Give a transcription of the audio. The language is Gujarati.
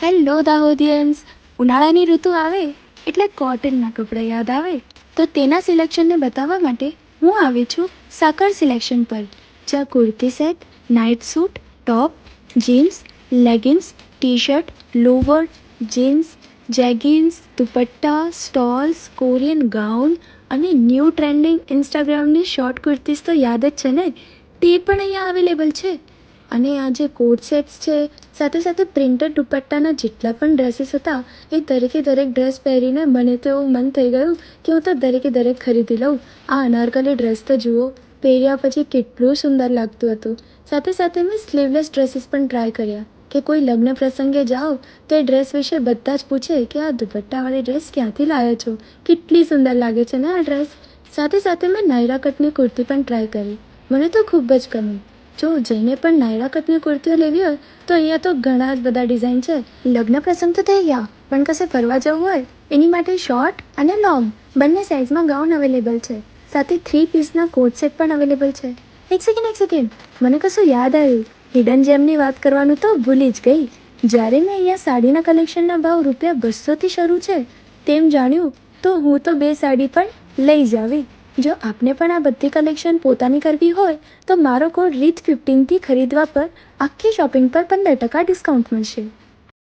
હેલો દાહોદિયન્સ. ઉનાળાની ઋતુ આવે એટલે કોટનના કપડાં યાદ આવે, તો તેના સિલેક્શનને બતાવવા માટે હું આવી છું સાકર સિલેક્શન પર, જ્યાં kurti set, night suit, top, jeans, leggings, T shirt, lower, jeans, jeggings, dupatta, stoles, Korean gown અને ન્યૂ ટ્રેન્ડિંગ ઇન્સ્ટાગ્રામની શોર્ટ કુર્તીઝ તો યાદ જ છે ને, તે પણ અહીંયા અવેલેબલ છે. અને આ જે કોટ સેટ્સ છે, સાથે સાથે પ્રિન્ટેડ દુપટ્ટાના જેટલા પણ ડ્રેસીસ હતા, એ દરેકે દરેક ડ્રેસ પહેરીને મને તો એવું મન થઈ ગયું કે હું તો દરેકે દરેક ખરીદી લઉં. આ અનારકલી ડ્રેસ તો જુઓ, પહેર્યા પછી કેટલું સુંદર લાગતું હતું. સાથે સાથે મેં સ્લીવલેસ ડ્રેસીસ પણ ટ્રાય કર્યા કે કોઈ લગ્ન પ્રસંગે જાઓ તો એ ડ્રેસ વિશે બધા જ પૂછે કે આ દુપટ્ટાવાળી ડ્રેસ ક્યાંથી લાવ્યા છો, કેટલી સુંદર લાગે છે ને આ ડ્રેસ. સાથે સાથે મેં નાયરા કટની કુર્તી પણ ટ્રાય કરી, મને તો ખૂબ જ ગમી. જો જેને પણ નાયરા કટની કુર્તીઓ લેવી હોય તો અહીંયા તો ઘણા જ બધા ડિઝાઇન છે. લગ્ન પ્રસંગ તો થઈ ગયા, પણ કશે ફરવા જવું હોય એની માટે શોર્ટ અને લોંગ બંને સાઇઝમાં ગાઉન અવેલેબલ છે. સાથે 3 પીસના કોટ સેટ પણ અવેલેબલ છે. એક સેકન્ડ, મને કશું યાદ આવ્યું. હિડન જેમની વાત કરવાનું તો ભૂલી જ ગઈ. જ્યારે મેં અહીંયા સાડીના કલેક્શનના ભાવ ₹200થી શરૂ છે તેમ જાણ્યું તો હું તો 2 સાડી પણ લઈ જ આવી. જો આપને પણ આ બધી કલેક્શન પોતાની કરવી હોય તો મારો કોડ REET15થી ખરીદવા પર આખી શોપિંગ પર 15% ડિસ્કાઉન્ટ મળશે.